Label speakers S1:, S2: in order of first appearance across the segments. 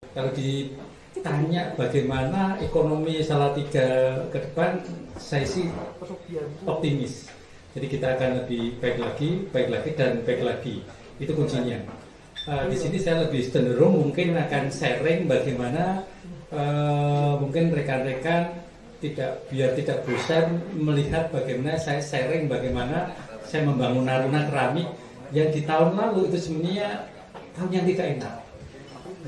S1: Kalau ditanya bagaimana ekonomi Salatiga ke depan, saya sih optimis. Jadi kita akan lebih baik lagi dan baik lagi. Itu kuncinya. Di sini saya lebih cenderung mungkin akan sharing bagaimana mungkin rekan-rekan biar tidak bosan melihat bagaimana saya sharing bagaimana saya membangun Naruna keramik yang di tahun lalu itu sebenarnya tahun yang tidak enak.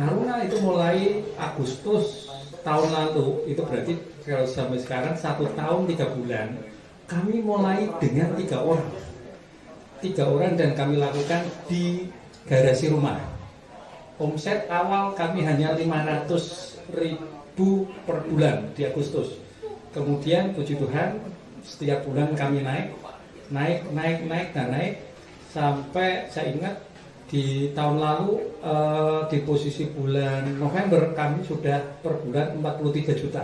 S1: Naruna itu mulai Agustus tahun lalu, itu berarti kalau sampai sekarang 1 tahun 3 bulan, kami mulai dengan 3 orang. 3 orang dan kami lakukan di garasi rumah. Omset awal kami hanya 500.000 per bulan di Agustus. Kemudian puji Tuhan setiap bulan kami naik sampai saya ingat di tahun lalu di posisi bulan November kami sudah per bulan 43 juta.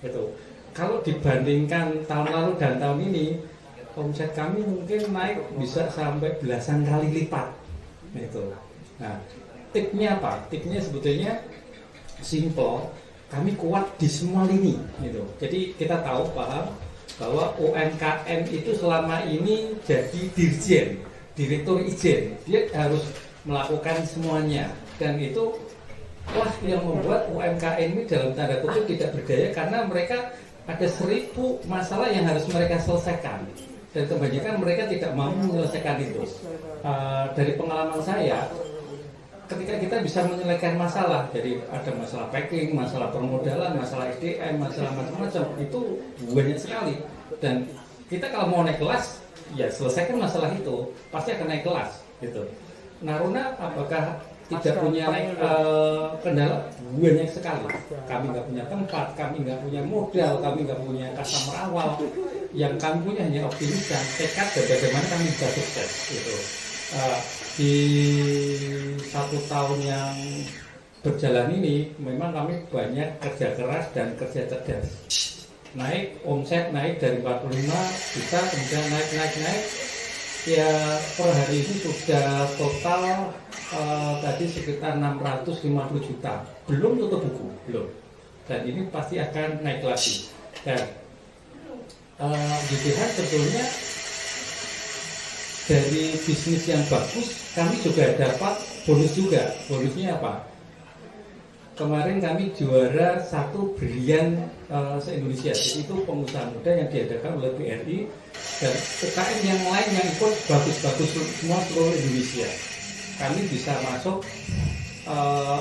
S1: Gitu. Kalau dibandingkan tahun lalu dan tahun ini, omset kami mungkin naik bisa sampai belasan kali lipat. Gitu. Nah, tipnya apa? Tipnya sebetulnya simple. Kami kuat di semua lini. Gitu. Jadi kita tahu paham bahwa UMKM itu selama ini jadi dirjen, direktur ijen, dia harus melakukan semuanya, dan itu yang membuat UMKM ini dalam tanda kutip tidak berdaya karena mereka ada 1000 masalah yang harus mereka selesaikan dan kebanyakan mereka tidak mampu menyelesaikan itu. Dari pengalaman saya, ketika kita bisa menyelesaikan masalah, jadi ada masalah packing, masalah permodalan, masalah SDM, masalah macam-macam, itu banyak sekali, dan kita kalau mau naik kelas ya selesaikan masalah itu, pasti akan naik kelas gitu. Naruna apakah tidak punya kendala? Banyak sekali. Kami nggak punya tempat, kami nggak punya modal, kami nggak punya customer awal. Yang kami punya hanya optimis dan tekad dan bagaimana kami bisa sukses gitu. Di 1 tahun yang berjalan ini memang kami banyak kerja keras dan kerja cerdas. Naik omset naik dari 45 juta kemudian naik ya per hari ini sudah total tadi sekitar 650 juta, belum tutup buku, belum, dan ini pasti akan naik lagi. Dan dilihat sebetulnya dari bisnis yang bagus kami juga dapat bonus juga. Bonusnya apa? Kemarin kami juara 1 brilian se-Indonesia. Jadi itu pengusaha muda yang diadakan oleh BRI dan UKM yang lain yang ikut bagus-bagus semua seluruh Indonesia. Kami bisa masuk,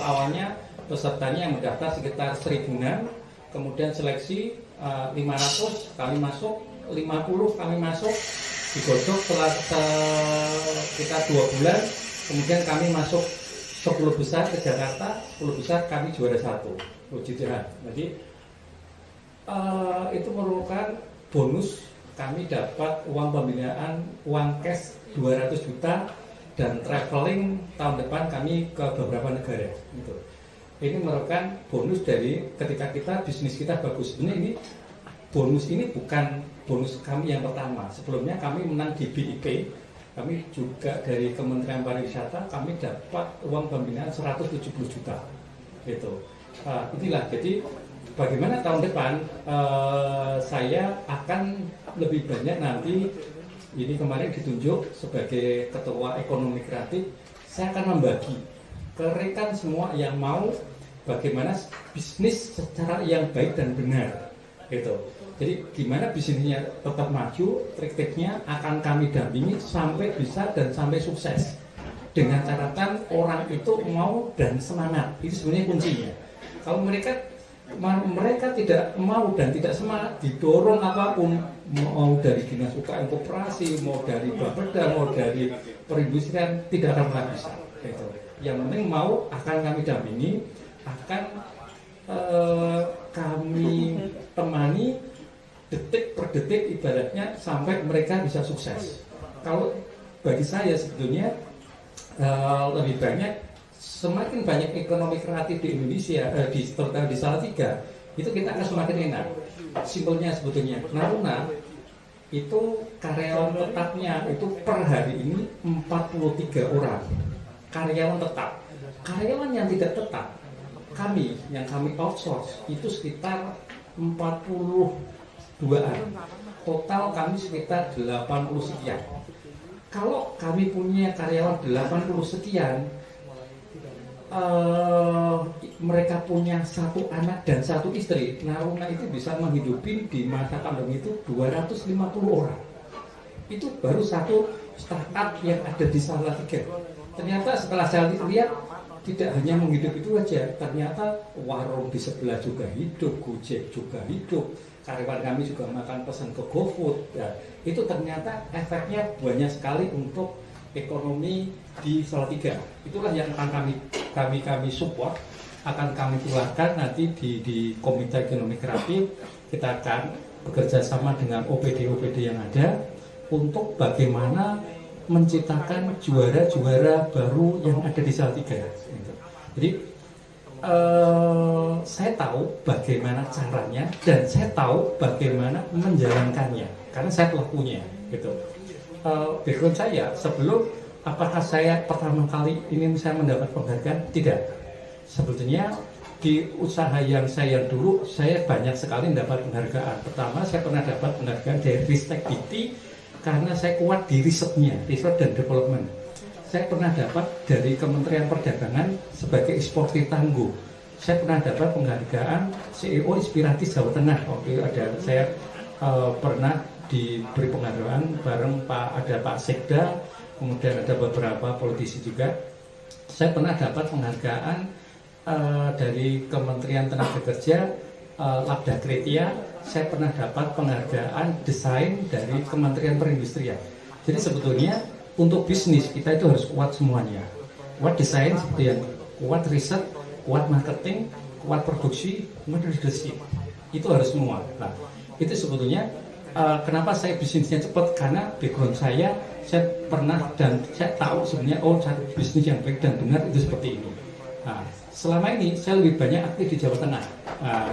S1: awalnya pesertanya yang mendaftar sekitar 1000-an, kemudian seleksi 500 kami masuk, 50 kami masuk, digodok setelah sekitar 2 bulan, kemudian kami masuk 10 besar ke Jakarta, 10 besar kami juara 1. Puji Tuhan. Jadi itu merupakan bonus, kami dapat uang pembinaan, uang cash 200 juta dan traveling tahun depan kami ke beberapa negara. Gitu. Ini merupakan bonus dari ketika bisnis kita bagus. Ini bonus ini bukan bonus kami yang pertama. Sebelumnya kami menang di BIP. Kami juga dari Kementerian Pariwisata kami dapat uang pembinaan 170 juta gitu. Inilah, jadi bagaimana tahun depan saya akan lebih banyak nanti, ini kemarin ditunjuk sebagai ketua ekonomi kreatif, saya akan membagi ke rekan semua yang mau bagaimana bisnis secara yang baik dan benar gitu. Jadi gimana bisnisnya tetap maju, trik-triknya akan kami dampingi sampai bisa dan sampai sukses. Dengan catatan orang itu mau dan semangat, itu sebenarnya kuncinya. Kalau mereka tidak mau dan tidak semangat, didorong apapun, mau dari dinas UKM koperasi, mau dari Bapeda, mau dari perindustrian, tidak akan pernah bisa. Gitu. Yang penting mau, akan kami dampingi, akan kami temani detik per detik ibaratnya sampai mereka bisa sukses. Kalau bagi saya sebetulnya lebih banyak, semakin banyak ekonomi kreatif di Indonesia, terutama di Salatiga, itu kita akan semakin enak. Simpelnya sebetulnya, Naruna itu karyawan tetapnya itu per hari ini 43 orang karyawan tetap. Karyawan yang tidak tetap kami yang kami outsource itu sekitar 42-an. Total kami sekitar 80 sekian. Kalau kami punya karyawan 80 sekian, mereka punya 1 anak dan 1 istri, Naruna itu bisa menghidupi di masa pandemi itu 250 orang. Itu baru 1 startup yang ada di Salatiga. Ternyata setelah saya lihat, tidak hanya menghidup itu aja, ternyata warung di sebelah juga hidup, Gojek juga hidup, karyawan kami juga makan pesan ke GoFood. Ya, itu ternyata efeknya banyak sekali untuk ekonomi di Salatiga. Itulah yang akan kami support, akan kami tularkan nanti di Komite Ekonomi Kreatif. Kita akan bekerja sama dengan OPD-OPD yang ada untuk bagaimana menciptakan juara-juara baru yang ada di Salatiga. Jadi saya tahu bagaimana caranya dan saya tahu bagaimana menjalankannya karena saya pelakunya. Gitu. Background saya sebelum, apakah saya pertama kali ingin saya mendapat penghargaan? Tidak. Sebetulnya di usaha yang saya dulu saya banyak sekali mendapat penghargaan. Pertama saya pernah dapat penghargaan dari Ristek IT karena saya kuat di risetnya, riset dan development. Saya pernah dapat dari Kementerian Perdagangan sebagai eksportir tangguh. Saya pernah dapat penghargaan CEO Inspiratif Jawa Tengah. Waktu ada saya pernah diberi penghargaan bareng ada Pak Sekda, kemudian ada beberapa politisi juga. Saya pernah dapat penghargaan dari Kementerian Tenaga Kerja, Labda Kretia. Saya pernah dapat penghargaan desain dari Kementerian Perindustrian. Jadi sebetulnya untuk bisnis kita itu harus kuat semuanya. Kuat desain seperti yang kuat riset, kuat marketing, kuat produksi, kuat leadership. Itu harus semua. Nah, itu sebetulnya kenapa saya bisnisnya cepat, karena background saya pernah dan saya tahu sebenarnya bisnis yang baik dan benar itu seperti ini. Nah, selama ini saya lebih banyak aktif di Jawa Tengah.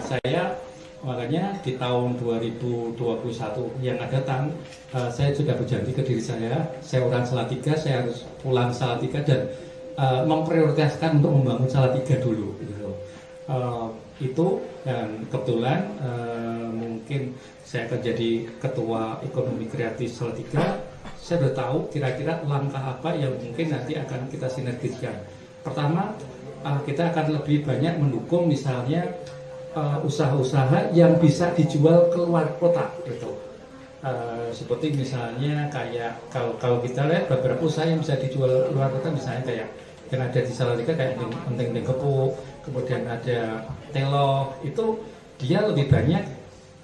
S1: Saya makanya di tahun 2021 yang akan datang, saya sudah berjanji ke diri saya orang Salatiga, saya harus pulang Salatiga dan memprioritaskan untuk membangun Salatiga dulu. Gitu. Itu dan kebetulan mungkin saya akan jadi ketua ekonomi kreatif Salatiga. Saya sudah tahu kira-kira langkah apa yang mungkin nanti akan kita sinergiskan. Pertama, kita akan lebih banyak mendukung misalnya usaha-usaha yang bisa dijual keluar kota gitu. Seperti misalnya kayak kalau kita lihat beberapa usaha yang bisa dijual luar kota, misalnya kayak yang ada di Salatiga kayak Enteng Kepuk, kemudian ada Telo, itu dia lebih banyak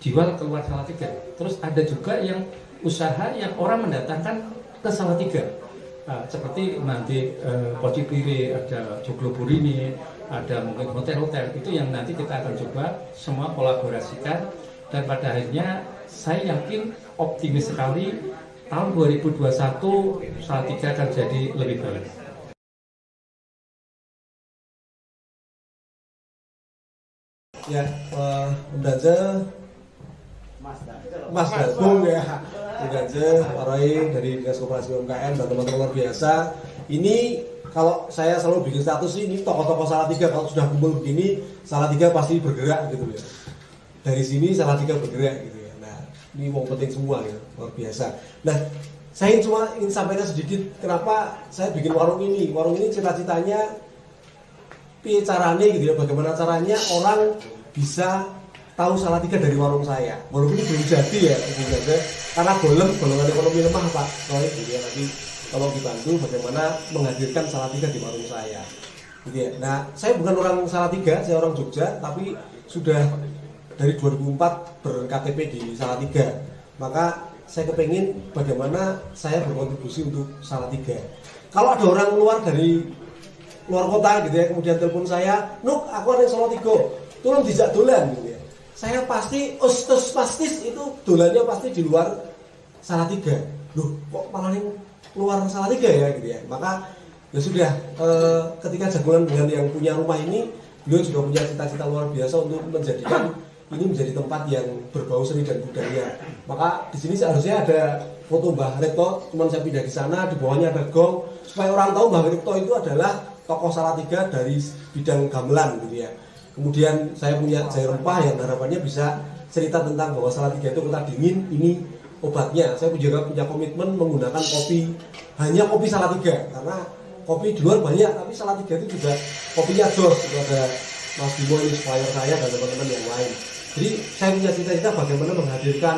S1: jual keluar Salatiga. Terus ada juga yang usaha yang orang mendatangkan ke Salatiga, seperti nanti Pocipiri, ada Joglo Burini, ada mungkin hotel-hotel, itu yang nanti kita akan coba semua kolaborasikan, dan pada akhirnya saya yakin optimis sekali tahun 2021 Salatiga akan jadi lebih baik.
S2: Ya, Mas Dagung ya, Pak Roy dari Dinas Koperasi UMKM dan teman-teman luar biasa. Ini kalau saya selalu bikin status ini tokoh-tokoh Salatiga kalau sudah kumpul begini, Salatiga pasti bergerak gitu ya. Dari sini Salatiga bergerak gitu ya. Nah, ini mau penting semua ya, luar biasa. Nah, saya cuma ingin sampaikan sedikit kenapa saya bikin warung ini. Warung ini cita-citanya piye carane gitu ya, bagaimana caranya orang bisa tahu Salatiga dari warung saya. Walaupun ini belum jadi ya, karena golongan ekonomi lemah Pak Roy gitu ya, nanti tolong dibantu bagaimana menghadirkan Salatiga di warung saya. Gitu ya. Nah, saya bukan orang Salatiga, saya orang Jogja, tapi sudah dari 2004 berKTP di Salatiga. Maka saya kepengin bagaimana saya berkontribusi untuk Salatiga. Kalau ada orang dari luar kota gitu ya, kemudian telepon saya, "Nuk, aku ada yang Salatiga, tolong dijak dolan," gitu ya. Saya pasti pastis itu dolannya pasti di luar Salatiga. Loh, kok malah yang luar Salatiga ya gitu ya. Maka ya sudah, ketika jagoan dengan yang punya rumah ini, beliau juga punya cita-cita luar biasa untuk menjadikan ini menjadi tempat yang berbau seni dan budaya. Maka di sini seharusnya ada foto Mbah Rekto, cuman saya pindah di sana, di bawahnya ada gong supaya orang tahu Mbah Rekto itu adalah tokoh Salatiga dari bidang gamelan gitu ya. Kemudian saya punya jahe rempah yang harapannya bisa cerita tentang bahwa Salatiga itu kota dingin, ini obatnya. Saya juga punya komitmen menggunakan kopi, hanya kopi Salatiga, karena kopi di luar banyak, tapi Salatiga itu juga kopinya jos. Itu ada Mas Bimo ini supplier saya dan teman-teman yang lain. Jadi saya punya cita-cita bagaimana menghadirkan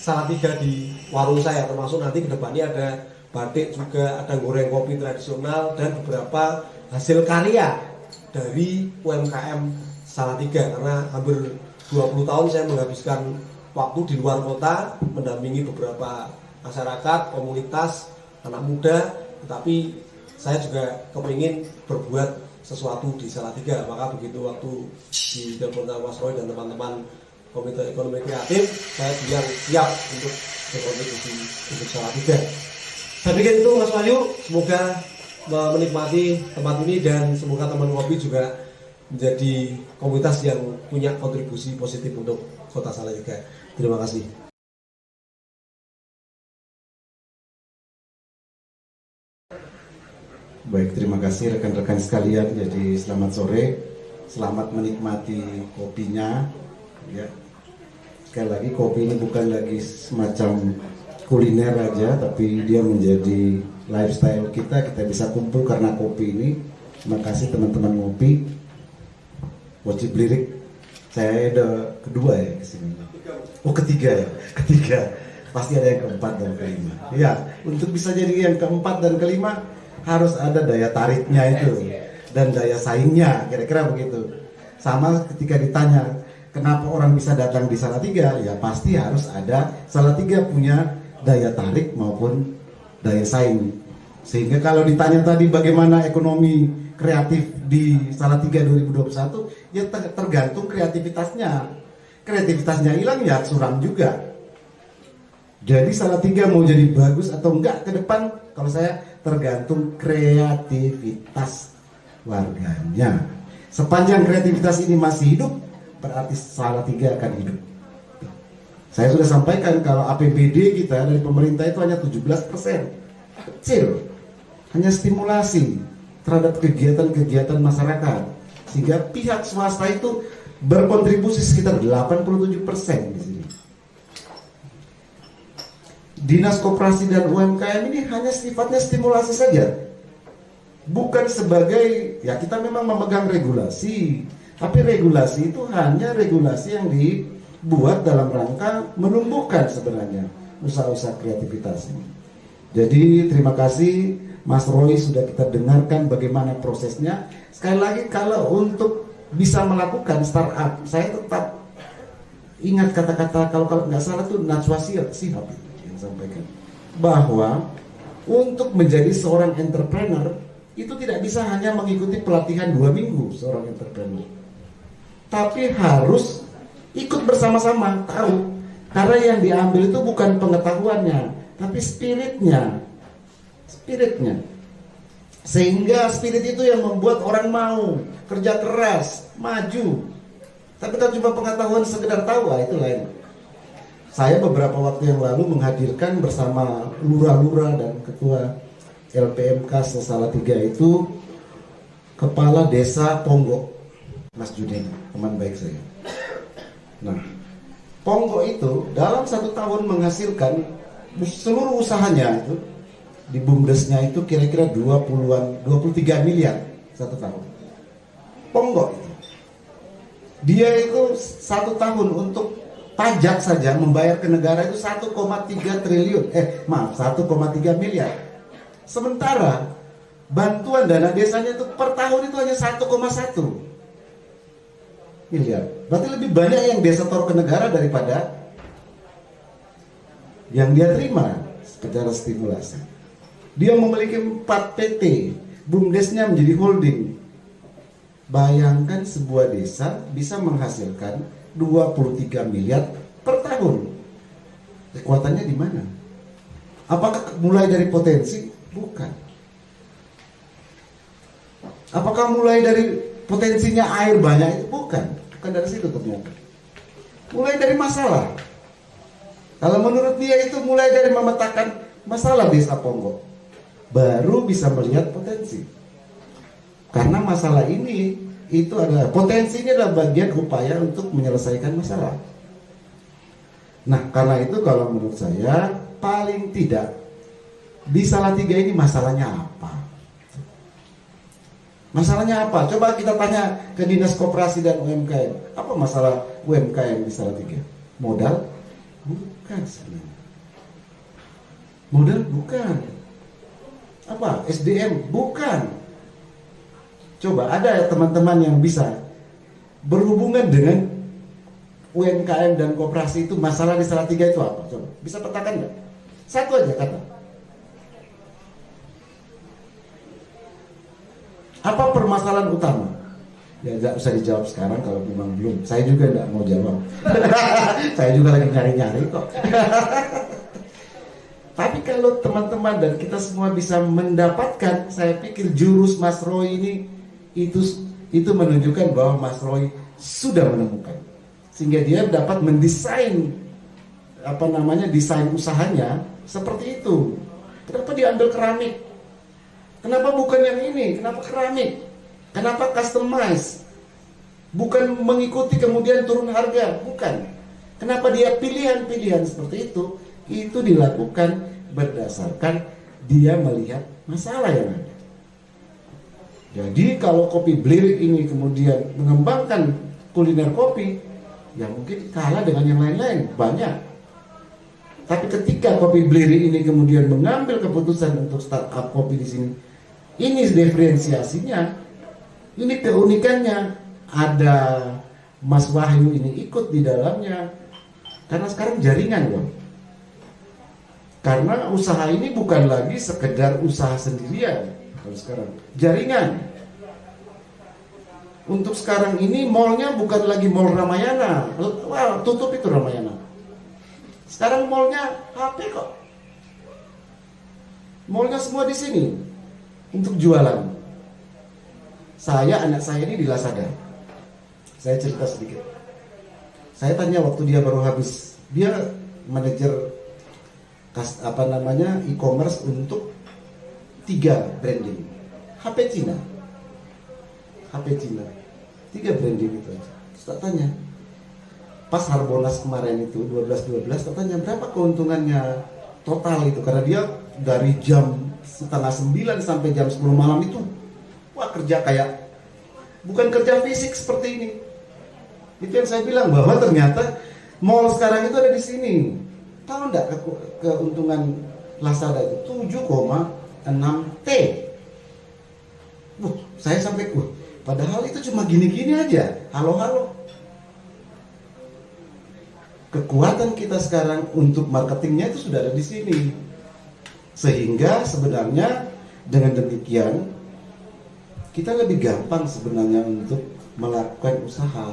S2: Salatiga di warung saya, termasuk nanti kedepannya ada batik juga, ada goreng kopi tradisional dan beberapa hasil karya dari UMKM Salatiga. Karena hampir 20 tahun saya menghabiskan waktu di luar kota mendampingi beberapa masyarakat, komunitas, anak muda, tetapi saya juga kepingin berbuat sesuatu di Salatiga. Maka begitu waktu di telepon Mas Roy dan teman-teman Komite Ekonomi Kreatif, saya bilang siap untuk berkontribusi untuk Salatiga. Saya pikir itu Mas Wahyu, semoga menikmati tempat ini dan semoga teman kopi juga menjadi komunitas yang punya kontribusi positif untuk Kota Salatiga. Terima kasih.
S3: Baik, terima kasih rekan-rekan sekalian. Jadi selamat sore, selamat menikmati kopinya. Ya, sekali lagi kopi ini bukan lagi semacam kuliner aja, tapi dia menjadi lifestyle kita. Kita bisa kumpul karena kopi ini. Terima kasih teman-teman ngopi. Wajib lirik. Saya ada kedua ya kesini. Oh ketiga ya, ketiga. Pasti ada yang keempat dan kelima. Ya, untuk bisa jadi yang keempat dan kelima harus ada daya tariknya itu dan daya saingnya, kira-kira begitu. Sama ketika ditanya kenapa orang bisa datang di Salatiga, ya pasti harus ada Salatiga punya daya tarik maupun daya saing. Sehingga kalau ditanya tadi bagaimana ekonomi kreatif di Salatiga 2021, ya tergantung kreativitasnya. Kreativitasnya hilang ya suram juga. Jadi Salatiga mau jadi bagus atau enggak ke depan, kalau saya tergantung kreativitas warganya. Sepanjang kreativitas ini masih hidup, berarti Salatiga akan hidup. Saya sudah sampaikan kalau APBD kita dari pemerintah itu hanya 17%. Kecil. Hanya stimulasi terhadap kegiatan-kegiatan masyarakat. Sehingga pihak swasta itu berkontribusi sekitar 87% di sini. Dinas Koperasi dan UMKM ini hanya sifatnya stimulasi saja, bukan sebagai, ya kita memang memegang regulasi, tapi regulasi itu hanya regulasi yang dibuat dalam rangka menumbuhkan sebenarnya usaha-usaha kreativitas ini. Jadi terima kasih Mas Roy, sudah kita dengarkan bagaimana prosesnya. Sekali lagi kalau untuk bisa melakukan startup, saya tetap ingat kata-kata kalau nggak salah tuh Najwa Shihab sampaikan bahwa untuk menjadi seorang entrepreneur itu tidak bisa hanya mengikuti pelatihan 2 minggu seorang entrepreneur, tapi harus ikut bersama-sama, tahu, karena yang diambil itu bukan pengetahuannya tapi spiritnya, sehingga spirit itu yang membuat orang mau kerja keras, maju. Tapi kalau cuma pengetahuan sekedar tahu, itu lain. Saya beberapa waktu yang lalu menghadirkan bersama lurah-lurah dan ketua LPMK Salatiga itu kepala desa Ponggok, Mas Junaidi, teman baik saya. Nah, Ponggok itu dalam 1 tahun menghasilkan seluruh usahanya itu di BUMDesnya itu kira-kira 23 miliar 1 tahun. Ponggok itu. Dia itu 1 tahun untuk pajak saja membayar ke negara itu 1,3 triliun, 1,3 miliar. Sementara bantuan dana desanya itu per tahun itu hanya 1,1 miliar. Berarti lebih banyak yang desa setor ke negara daripada yang dia terima secara stimulasi. Dia memiliki 4 PT, BUMDesnya menjadi holding. Bayangkan sebuah desa bisa menghasilkan 23 miliar per tahun. Kekuatannya di mana? Apakah mulai dari potensi? Bukan. Apakah mulai dari potensinya air banyak? Itu bukan. Bukan dari situ ternyata. Mulai dari masalah. Kalau menurut dia itu mulai dari memetakan masalah desa Ponggok, baru bisa melihat potensi. Karena masalah ini itu adalah potensinya adalah bagian upaya untuk menyelesaikan masalah. Nah, karena itu kalau menurut saya paling tidak di Salatiga ini masalahnya apa? Masalahnya apa? Coba kita tanya ke Dinas Koperasi dan UMKM. Apa masalah UMKM di Salatiga? Modal? Bukan sebenarnya. Modal bukan. Apa? SDM? Bukan. Coba ada teman-teman yang bisa berhubungan dengan UMKM dan koperasi itu, masalah di Salatiga itu apa? Coba, bisa petakan nggak? Satu aja kata. Apa permasalahan utama? Ya nggak usah dijawab sekarang kalau memang belum. Saya juga nggak mau jawab. Saya juga lagi nyari-nyari kok. Tapi kalau teman-teman dan kita semua bisa mendapatkan, saya pikir jurus Mas Roy ini itu menunjukkan bahwa Mas Roy sudah menemukan, sehingga dia dapat mendesain desain usahanya seperti itu. Kenapa diambil keramik? Kenapa bukan yang ini? Kenapa keramik? Kenapa customize? Bukan mengikuti kemudian turun harga, bukan. Kenapa dia pilihan-pilihan seperti itu? Itu dilakukan berdasarkan dia melihat masalah yang ada. Jadi kalau Kopi Blirik ini kemudian mengembangkan kuliner kopi, ya mungkin kalah dengan yang lain-lain, banyak. Tapi ketika Kopi Blirik ini kemudian mengambil keputusan untuk startup kopi di sini, ini diferensiasinya, ini keunikannya. Ada Mas Wahyu ini ikut di dalamnya, karena sekarang jaringan loh. Karena usaha ini bukan lagi sekedar usaha sendirian. Kalau sekarang jaringan. Untuk sekarang ini mallnya bukan lagi mall Ramayana. Wah, tutup itu Ramayana. Sekarang mallnya HP kok. Mallnya semua di sini untuk jualan. Anak saya ini di Lazada. Saya cerita sedikit. Saya tanya waktu dia baru habis, dia manajer e-commerce untuk 3 branding. HP Cina, 3 branding itu aja. Terus tak tanya, pas Harbolnas kemarin itu 12-12, tak tanya berapa keuntungannya total itu, karena dia dari jam 8:30 sampai jam 10 malam itu, wah kerja kayak bukan kerja fisik seperti ini. Itu yang saya bilang bahwa ternyata mall sekarang itu ada di sini. Tahu enggak keuntungan Lazada itu 7,6 T. Saya sampai padahal itu cuma gini-gini aja. Halo. Kekuatan kita sekarang untuk marketingnya itu sudah ada di sini. Sehingga sebenarnya dengan demikian kita lebih gampang sebenarnya untuk melakukan usaha.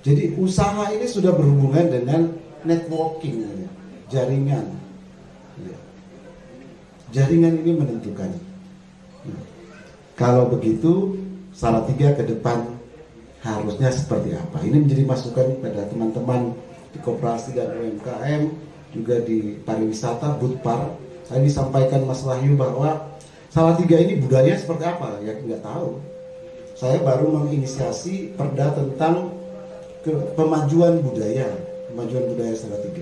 S3: Jadi usaha ini sudah berhubungan dengan networking, jaringan. Jaringan ini menentukan. Kalau begitu, Salatiga ke depan harusnya seperti apa? Ini menjadi masukan pada teman-teman di koperasi dan UMKM, juga di pariwisata, Budpar. Tadi disampaikan Mas Wahyu bahwa Salatiga ini budaya seperti apa? Ya nggak tahu. Saya baru menginisiasi perda tentang pemajuan budaya Salatiga.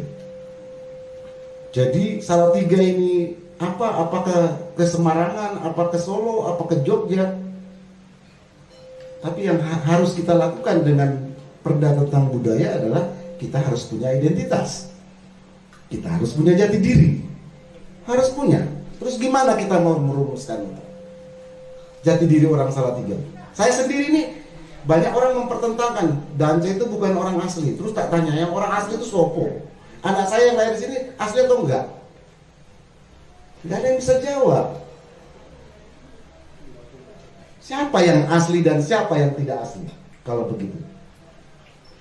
S3: Jadi Salatiga ini apa? Apakah ke Semarangan, apa ke Solo, apa ke Jogja? Tapi yang harus kita lakukan dengan perda tentang budaya adalah kita harus punya identitas. Kita harus punya jati diri. Harus punya. Terus gimana kita mau merumuskan itu? Jati diri orang Salatiga. Saya sendiri nih, banyak orang mempertentangkan Dance itu bukan orang asli. Terus tak tanya, yang orang asli itu sopo? Anak saya yang lahir di sini asli atau enggak? Enggak ada yang bisa jawab. Siapa yang asli dan siapa yang tidak asli? Kalau begitu.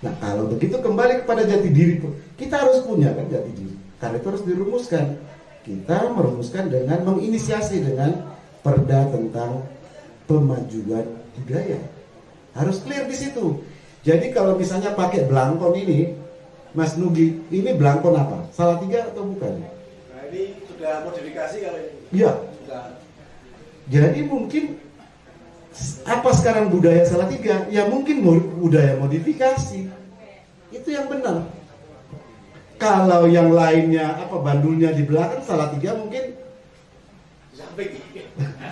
S3: Nah, kalau begitu kembali kepada jati diri. Kita harus punya kan jati diri. Karena itu harus dirumuskan. Kita merumuskan dengan menginisiasi dengan perda tentang pemajuan budaya. Harus clear di situ. Jadi kalau misalnya pakai belangkon ini, Mas Nugi, ini belangkon apa? Salatiga atau bukan?
S2: Nah, ini sudah modifikasi kali ini.
S3: Iya.
S2: Sudah.
S3: Jadi mungkin Apa sekarang budaya Salatiga? Ya mungkin budaya modifikasi. Itu yang benar. Kalau yang lainnya apa bandulnya di belakang, Salatiga mungkin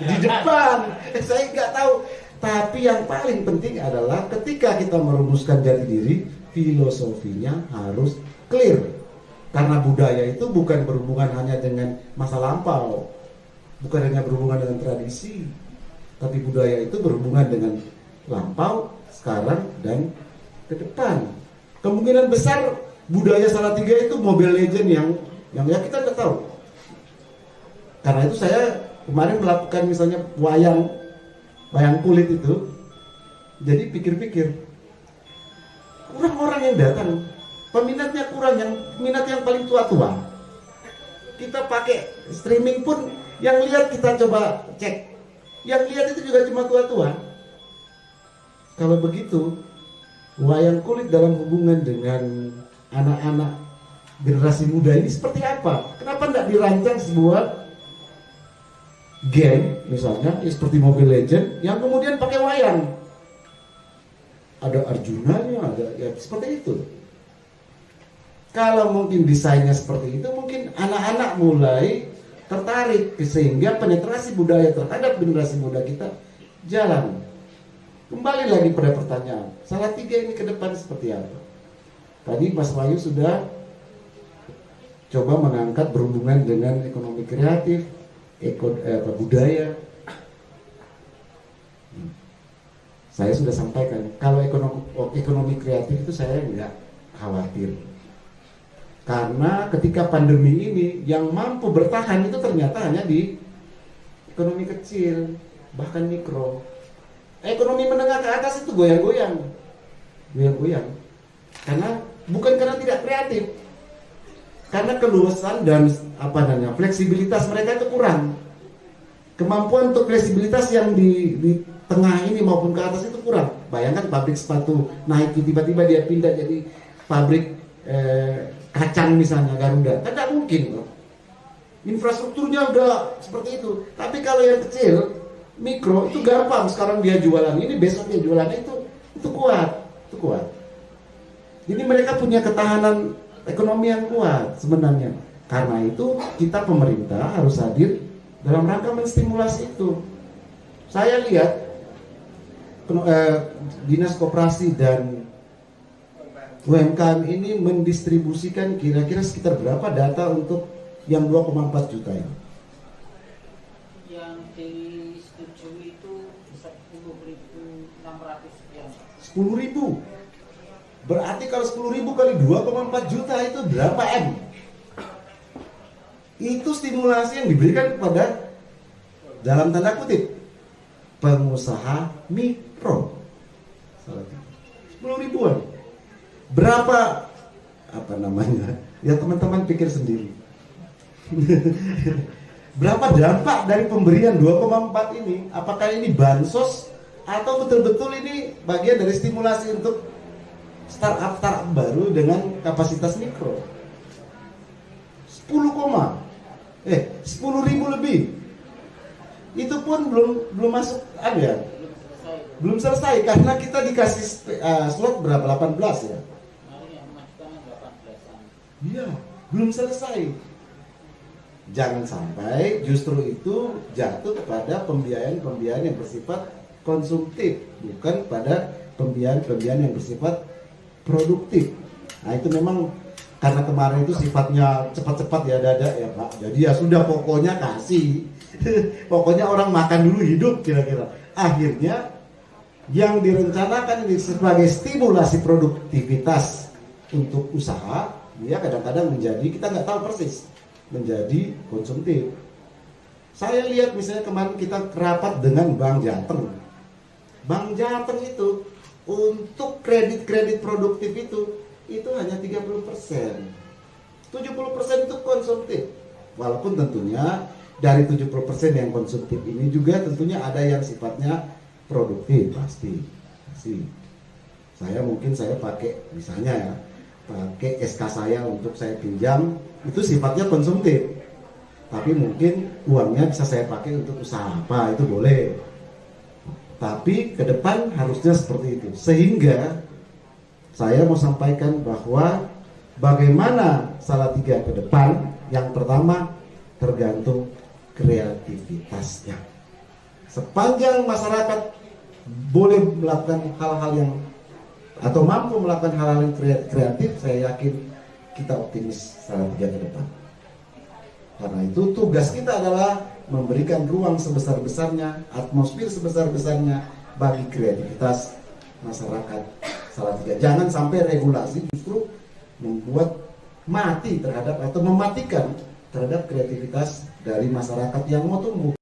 S3: di depan. Saya nggak tahu. Tapi yang paling penting adalah ketika kita merumuskan jati diri, filosofinya harus clear. Karena budaya itu bukan berhubungan hanya dengan masa lampau, bukan hanya berhubungan dengan tradisi, tapi budaya itu berhubungan dengan lampau, sekarang, dan ke depan. Kemungkinan besar budaya Salatiga itu Mobile Legend yang ya kita nggak tahu. Karena itu saya kemarin melakukan misalnya wayang kulit itu, jadi pikir-pikir kurang orang yang datang, peminatnya kurang, yang minat yang paling tua-tua. Kita pakai streaming pun yang lihat kita coba cek, yang lihat itu juga cuma tua-tua. Kalau begitu, wayang kulit dalam hubungan dengan anak-anak generasi muda ini seperti apa? Kenapa tidak dirancang sebuah game misalnya seperti Mobile Legend yang kemudian pakai wayang? Ada Arjunanya, ada ya seperti itu. Kalau mungkin desainnya seperti itu, mungkin anak-anak mulai tertarik, sehingga penetrasi budaya terhadap generasi muda kita jalan. Kembali lagi pada pertanyaan, Salatiga ini ke depan seperti apa? Tadi Mas Wahyu sudah coba mengangkat berhubungan dengan ekonomi kreatif, budaya. Saya sudah sampaikan, kalau ekonomi kreatif itu saya nggak khawatir. Karena ketika pandemi ini yang mampu bertahan itu ternyata hanya di ekonomi kecil, bahkan mikro. Ekonomi menengah ke atas itu goyang-goyang. Bukan karena tidak kreatif. Karena keluasan dan fleksibilitas mereka itu kurang. Kemampuan untuk fleksibilitas yang di tengah ini maupun ke atas itu kurang. Bayangkan pabrik sepatu Nike tiba-tiba dia pindah jadi pabrik kacang misalnya Garuda, kan tidak mungkin loh. Infrastrukturnya udah seperti itu. Tapi kalau yang kecil, mikro itu gampang. Sekarang dia jualan ini, besok dia jualan itu kuat. Jadi mereka punya ketahanan ekonomi yang kuat sebenarnya. Karena itu kita pemerintah harus hadir dalam rangka menstimulasi itu. Saya lihat Dinas Koperasi dan UMKM ini mendistribusikan kira-kira sekitar berapa data untuk yang 2,4 juta ini?
S4: Yang disetujui itu 10.600 sekian.
S3: 10.000. Berarti kalau 10.000 kali 2,4 juta itu berapa M? Itu stimulasi yang diberikan kepada, dalam tanda kutip, pengusaha mikro. 10.000-an. Berapa ya teman-teman pikir sendiri. Berapa dampak dari pemberian 2,4 ini? Apakah ini bansos atau betul-betul ini bagian dari stimulasi untuk startup baru dengan kapasitas mikro? 10.000 lebih. Itu pun belum masuk ada. Belum selesai karena kita dikasih slot berapa? 18 ya. Iya, belum selesai. Jangan sampai justru itu jatuh kepada pembiayaan yang bersifat konsumtif, bukan pada pembiayaan yang bersifat produktif. Nah itu memang karena kemarin itu sifatnya cepat-cepat ya dada ya Pak. Jadi ya sudah pokoknya kasih. Pokoknya orang makan dulu hidup kira-kira. Akhirnya yang direncanakan ini sebagai stimulasi produktivitas untuk usaha, dia kadang-kadang menjadi, kita nggak tahu persis, menjadi konsumtif. Saya lihat misalnya kemarin kita rapat dengan Bank Jateng. Bank Jateng itu untuk kredit produktif itu hanya 30%. 70% itu konsumtif. Walaupun tentunya dari 70% yang konsumtif ini juga tentunya ada yang sifatnya produktif pasti. Saya pakai misalnya ya, pakai SK saya untuk saya pinjam itu sifatnya konsumtif, tapi mungkin uangnya bisa saya pakai untuk usaha apa, itu boleh. Tapi ke depan harusnya seperti itu. Sehingga saya mau sampaikan bahwa bagaimana Salatiga ke depan, yang pertama tergantung kreativitasnya. Sepanjang masyarakat boleh melakukan hal-hal yang atau mampu melakukan hal-hal yang kreatif, saya yakin kita optimis Salatiga ke depan. Karena itu tugas kita adalah memberikan ruang sebesar-besarnya, atmosfer sebesar-besarnya bagi kreativitas masyarakat Salatiga. Jangan sampai regulasi justru membuat mati terhadap atau mematikan terhadap kreativitas dari masyarakat yang mau tumbuh.